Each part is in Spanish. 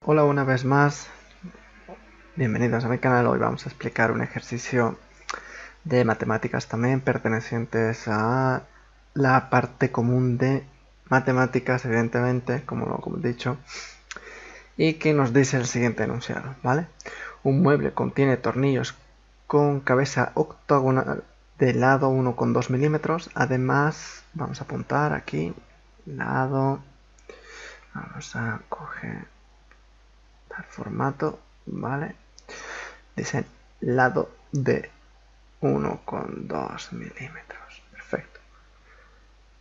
Hola una vez más, bienvenidos a mi canal. Hoy vamos a explicar un ejercicio de matemáticas también pertenecientes a la parte común de matemáticas, evidentemente, como lo hemos dicho, y que nos dice el siguiente enunciado, ¿vale? Un mueble contiene tornillos con cabeza octogonal de lado 1,2 milímetros. Además, vamos a apuntar aquí, lado, vamos a coger el formato, ¿vale? Dicen lado de 1,2 milímetros. Perfecto.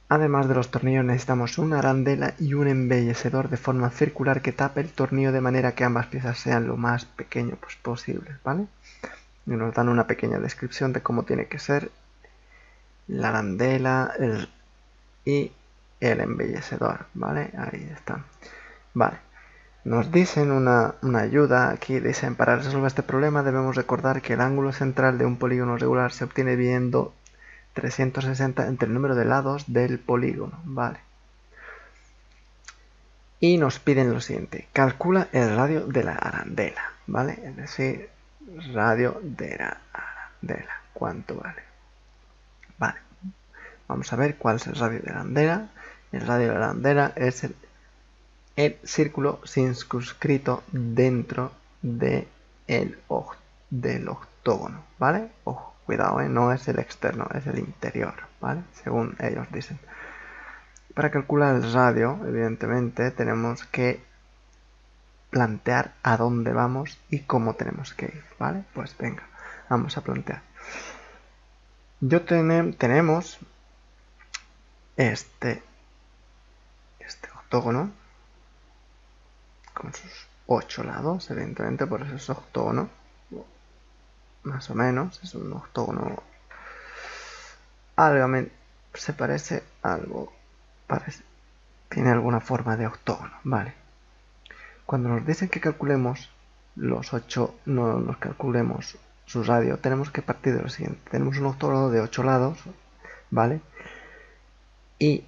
Además de los tornillos necesitamos una arandela y un embellecedor de forma circular que tape el tornillo de manera que ambas piezas sean lo más pequeño posible, ¿vale? Y nos dan una pequeña descripción de cómo tiene que ser la arandela y el embellecedor, ¿vale? Ahí está. Vale. Nos dicen una ayuda, aquí dicen, para resolver este problema debemos recordar que el ángulo central de un polígono regular se obtiene viendo 360 entre el número de lados del polígono, ¿vale? Y nos piden lo siguiente, calcula el radio de la arandela, ¿vale? Es decir, radio de la arandela, ¿cuánto vale? Vale, vamos a ver cuál es el radio de la arandela. El radio de la arandela es el círculo circunscrito dentro de del octógono, ¿vale? Ojo, cuidado, no es el externo, es el interior, ¿vale? Según ellos dicen. Para calcular el radio, evidentemente, tenemos que plantear a dónde vamos y cómo tenemos que ir, ¿vale? Pues venga, vamos a plantear. Tenemos este octógono con sus 8 lados, evidentemente, por eso es octógono, más o menos, es un octógono algo, se parece algo, tiene alguna forma de octógono, ¿vale? Cuando nos dicen que calculemos los 8, no nos calculemos su radio, tenemos que partir de lo siguiente. Tenemos un octógono de 8 lados, ¿vale? Y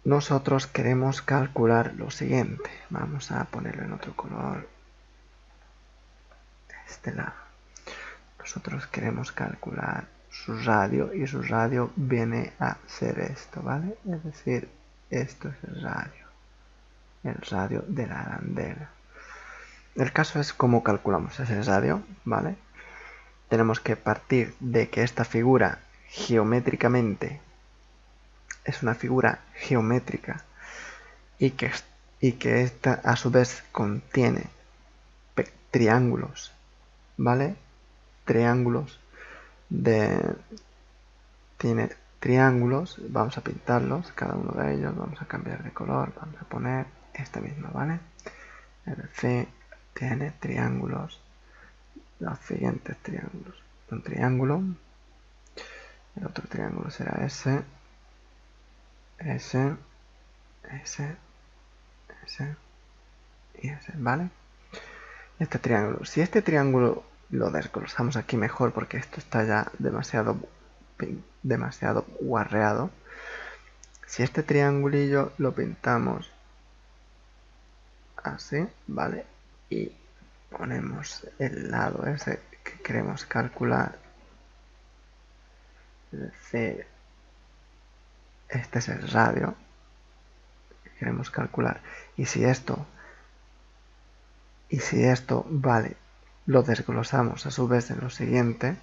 nosotros queremos calcular lo siguiente. Vamos a ponerlo en otro color. Este lado. Nosotros queremos calcular su radio y su radio viene a ser esto, ¿vale? Es decir, esto es el radio de la arandela. El caso es cómo calculamos ese radio, ¿vale? Tenemos que partir de que esta figura geométricamente es una figura geométrica y que esta a su vez contiene triángulos, ¿vale? Triángulos tiene triángulos, vamos a pintarlos, cada uno de ellos, vamos a cambiar de color, vamos a poner este mismo, ¿vale? El C tiene triángulos, los siguientes triángulos, un triángulo, el otro triángulo será ese, ese y ese, ¿vale? Este triángulo, si este triángulo lo desglosamos aquí mejor porque esto está ya demasiado guarreado. Si este triangulillo lo pintamos así, ¿vale? Y ponemos el lado ese que queremos calcular, es decir, este es el radio que queremos calcular. Y si esto vale, lo desglosamos a su vez en lo siguiente,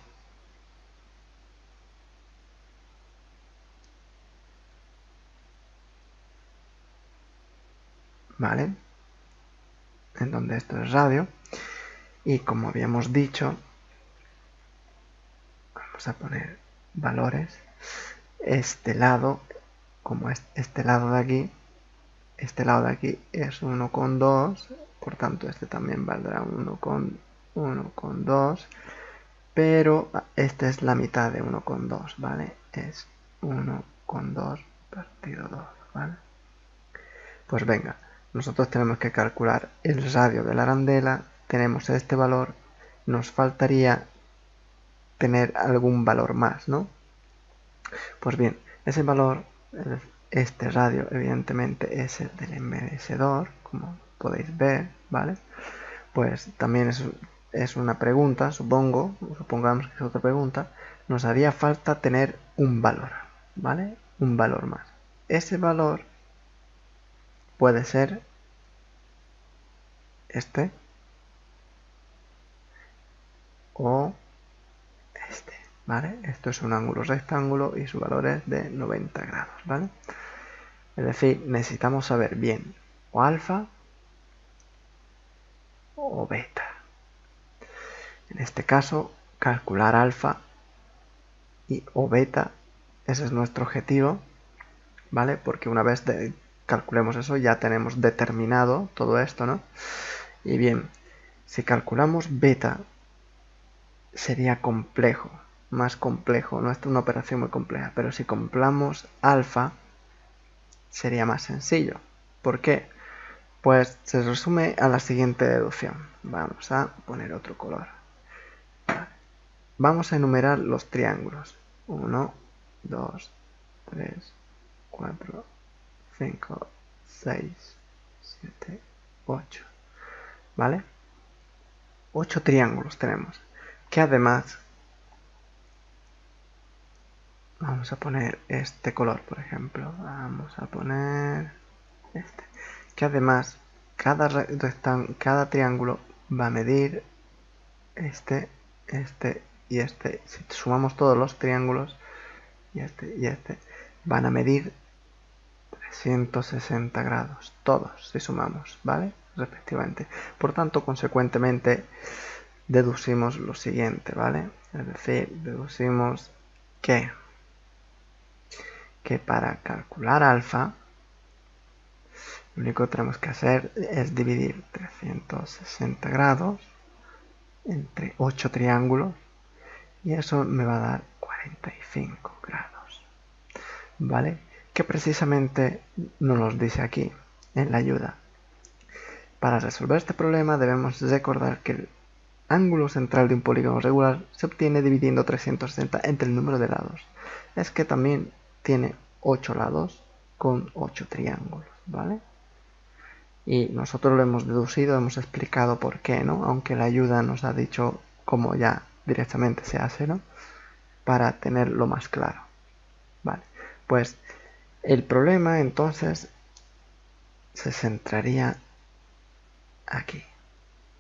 ¿vale? En donde esto es radio. Y como habíamos dicho, vamos a poner valores. Este lado, como es este lado de aquí es 1,2, por tanto este también valdrá 1,2, pero esta es la mitad de 1,2, ¿vale? Es 1,2 partido 2, ¿vale? Pues venga, nosotros tenemos que calcular el radio de la arandela, tenemos este valor, nos faltaría tener algún valor más, ¿no? Pues bien, ese valor, este radio, evidentemente es el del embellecedor, como podéis ver, ¿vale? Pues también es una pregunta, supongamos que es otra pregunta, nos haría falta tener un valor, ¿vale? Un valor más. Ese valor puede ser este o este, ¿vale? Esto es un ángulo rectángulo y su valor es de 90 grados, ¿vale? Es decir, necesitamos saber bien o alfa o beta. En este caso, calcular alfa o beta, ese es nuestro objetivo, ¿vale? Porque una vez calculemos eso, ya tenemos determinado todo esto, ¿no? Y bien, si calculamos beta, sería complejo, más complejo, no es una operación muy compleja, pero si calculamos alfa, sería más sencillo. ¿Por qué? Pues se resume a la siguiente deducción. Vamos a poner otro color. Vamos a enumerar los triángulos. 1, 2, 3, 4, 5, 6, 7, 8. ¿Vale? 8 triángulos tenemos. Que además, vamos a poner este color, por ejemplo. Vamos a poner este. Que además, cada triángulo va a medir este y este. Si sumamos todos los triángulos, y este, van a medir 360 grados, todos, si sumamos, ¿vale? Respectivamente. Por tanto, consecuentemente, deducimos lo siguiente, ¿vale? Es decir, deducimos que para calcular alfa, lo único que tenemos que hacer es dividir 360 grados entre 8 triángulos y eso me va a dar 45 grados, ¿vale? Que precisamente nos los dice aquí en la ayuda. Para resolver este problema debemos recordar que el ángulo central de un polígono regular se obtiene dividiendo 360 entre el número de lados. Es que también tiene 8 lados con 8 triángulos, ¿vale? Y nosotros lo hemos deducido, hemos explicado por qué, ¿no? Aunque la ayuda nos ha dicho cómo ya directamente se hace, ¿no? Para tenerlo más claro. Vale, pues el problema entonces se centraría aquí.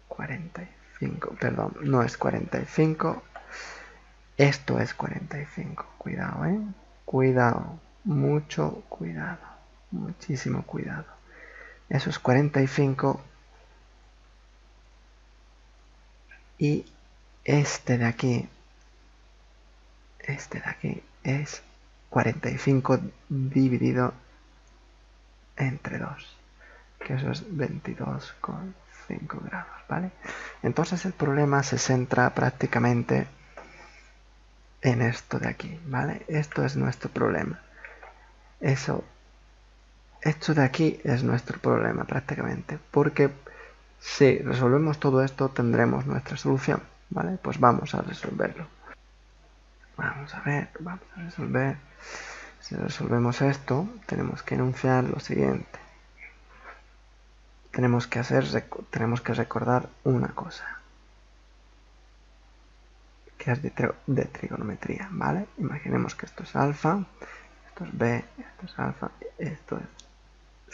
45, perdón, no es 45, esto es 45. Cuidado, cuidado, mucho cuidado, muchísimo cuidado. Eso es 45 y este de aquí es 45 dividido entre 2, que eso es 22,5 grados, ¿vale? Entonces el problema se centra prácticamente en esto de aquí, ¿vale? Esto es nuestro problema. Esto de aquí es nuestro problema prácticamente, porque si resolvemos todo esto tendremos nuestra solución, ¿vale? Pues vamos a resolverlo. Vamos a ver, vamos a resolver. Si resolvemos esto, tenemos que enunciar lo siguiente. Tenemos que recordar una cosa, que es de trigonometría, ¿vale? Imaginemos que esto es alfa, esto es b, esto es alfa, esto es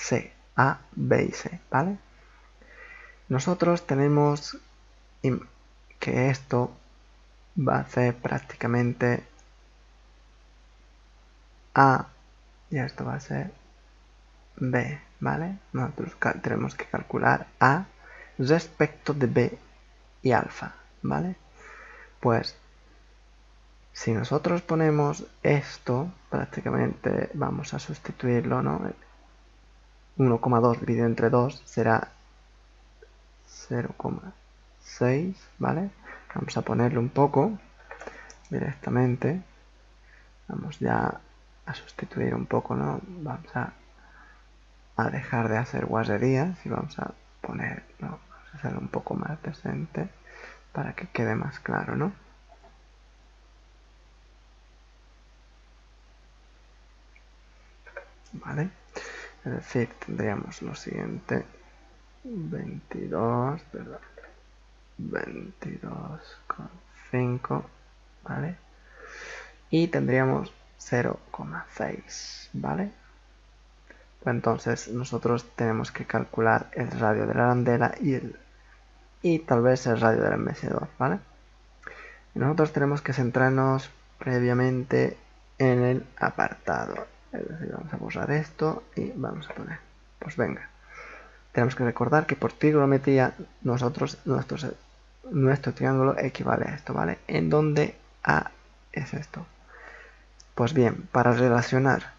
c, a, b y c, ¿vale? Nosotros tenemos que esto va a ser prácticamente a y esto va a ser b, ¿vale? Nosotros tenemos que calcular a respecto de b y alfa, ¿vale? Pues si nosotros ponemos esto, prácticamente vamos a sustituirlo, ¿no? 1,2 dividido entre 2 será 0,6, ¿vale? Vamos a ponerle un poco directamente. Vamos ya a sustituir un poco, ¿no? Vamos a dejar de hacer guarrerías y vamos a poner, ¿no? Vamos a hacerlo un poco más decente para que quede más claro, ¿no? ¿Vale? Es decir, tendríamos lo siguiente. 22, perdón, 22,5, ¿vale? Y tendríamos 0,6, ¿vale? Pues entonces nosotros tenemos que calcular el radio de la arandela y tal vez el radio del embellecedor, ¿vale? Y nosotros tenemos que centrarnos previamente en el apartado. Es decir, vamos a borrar esto y vamos a poner, pues venga. Tenemos que recordar que por trigonometría nuestro triángulo equivale a esto, ¿vale? En donde A es esto. Pues bien, para relacionar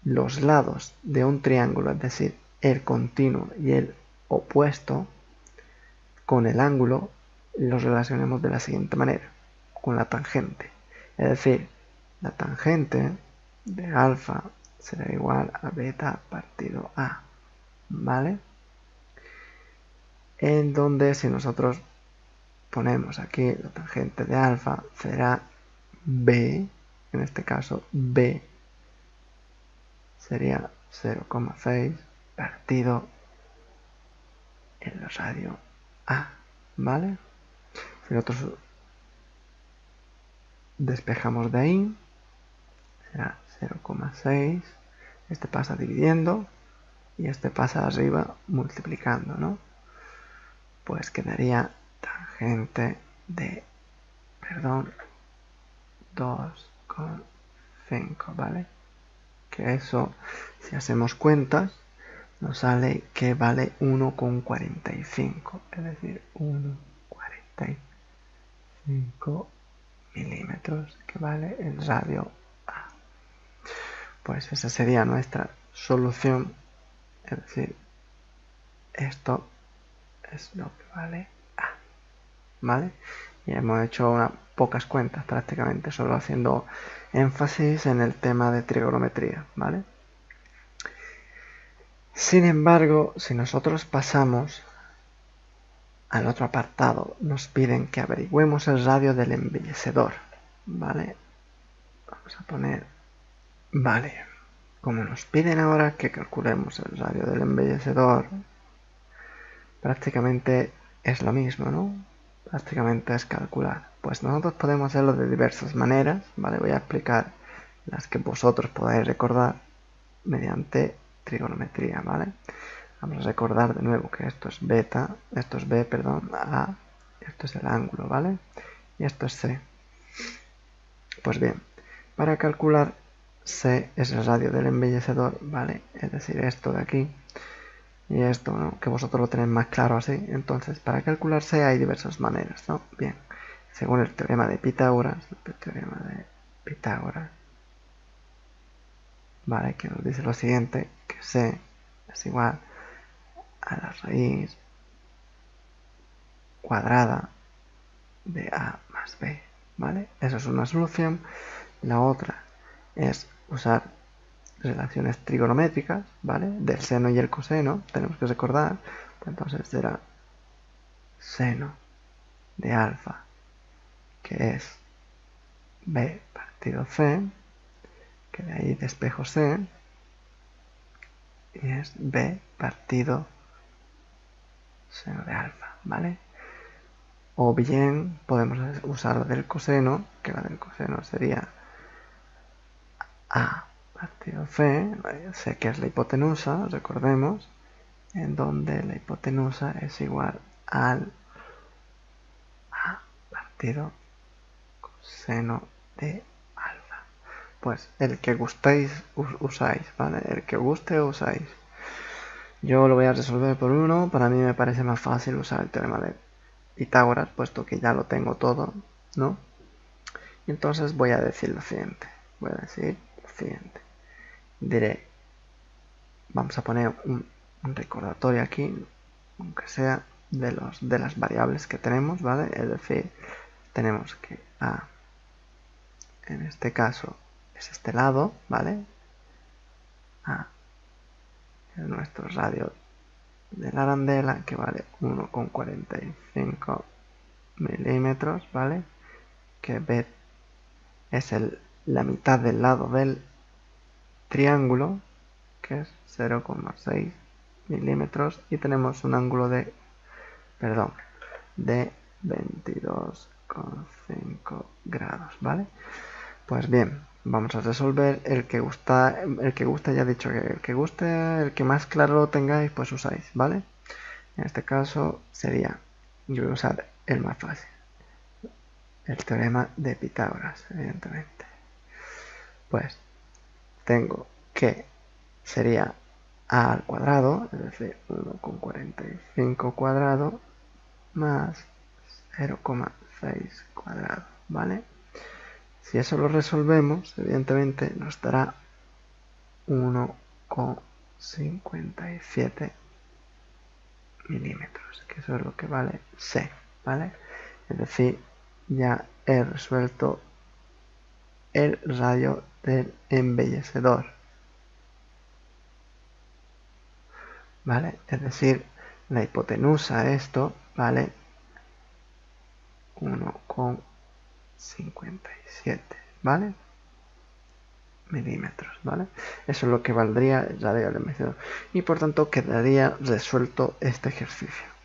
los lados de un triángulo, es decir, el continuo y el opuesto, con el ángulo, los relacionemos de la siguiente manera, con la tangente. Es decir, la tangente de alfa será igual a beta partido A, ¿vale? En donde si nosotros ponemos aquí la tangente de alfa será B, en este caso B sería 0,6 partido el radio A, ¿vale? Si nosotros despejamos de ahí, será 0,6, este pasa dividiendo y este pasa arriba multiplicando, ¿no? Pues quedaría tangente de, perdón, 2,5, ¿vale? Que eso, si hacemos cuentas, nos sale que vale 1,45, es decir, 1,45 milímetros, que vale el radio A. Pues esa sería nuestra solución, es decir, esto es lo que vale A, ¿vale? Y hemos hecho unas pocas cuentas prácticamente, solo haciendo énfasis en el tema de trigonometría, ¿vale? Sin embargo, si nosotros pasamos al otro apartado, nos piden que averigüemos el radio del embellecedor, ¿vale? Vamos a poner, vale, como nos piden ahora que calculemos el radio del embellecedor, prácticamente es lo mismo, ¿no? Prácticamente es calcular. Pues nosotros podemos hacerlo de diversas maneras, ¿vale? Voy a explicar las que vosotros podáis recordar mediante trigonometría, ¿vale? Vamos a recordar de nuevo que esto es beta, esto es B, perdón, A, esto es el ángulo, ¿vale? Y esto es C. Pues bien, para calcular C es el radio del embellecedor, ¿vale? Es decir, esto de aquí y esto, ¿no? Que vosotros lo tenéis más claro así. Entonces, para calcular C hay diversas maneras, ¿no? Bien, según el teorema de Pitágoras, ¿vale? Que nos dice lo siguiente, que C es igual a la raíz cuadrada de A más B, ¿vale? Eso es una solución. La otra es usar relaciones trigonométricas, ¿vale? Del seno y el coseno, tenemos que recordar. Entonces será seno de alfa, que es B partido C, que de ahí despejo C, y es B partido seno de alfa, ¿vale? O bien podemos usar la del coseno, que la del coseno sería A partido C, C que es la hipotenusa, recordemos, en donde la hipotenusa es igual al A partido coseno de alfa. Pues el que gustéis usáis, ¿vale? El que guste usáis. Yo lo voy a resolver por uno, para mí me parece más fácil usar el teorema de Pitágoras, puesto que ya lo tengo todo, ¿no? Y entonces voy a decir lo siguiente, diré, vamos a poner un recordatorio aquí, aunque sea de las variables que tenemos, ¿vale? Es decir, tenemos que A, en este caso, es este lado, ¿vale? A es nuestro radio de la arandela, que vale 1,45 milímetros, ¿vale? Que B es la mitad del lado del triángulo, que es 0,6 milímetros y tenemos un ángulo de 22,5 grados, ¿vale? Pues bien, vamos a resolver el que gusta, ya he dicho que el que guste, el que más claro lo tengáis, pues usáis, ¿vale? En este caso sería, yo voy a usar el más fácil, el teorema de Pitágoras, evidentemente. Pues tengo que sería a al cuadrado, es decir, 1,45 cuadrado más 0,6 cuadrado, ¿vale? Si eso lo resolvemos, evidentemente nos dará 1,57 milímetros, que eso es lo que vale C, ¿vale? Es decir, ya he resuelto el radio del embellecedor, ¿vale? Es decir, la hipotenusa esto vale 1,57, ¿vale? Milímetros, ¿vale? Eso es lo que valdría el radio del embellecedor. Y por tanto quedaría resuelto este ejercicio.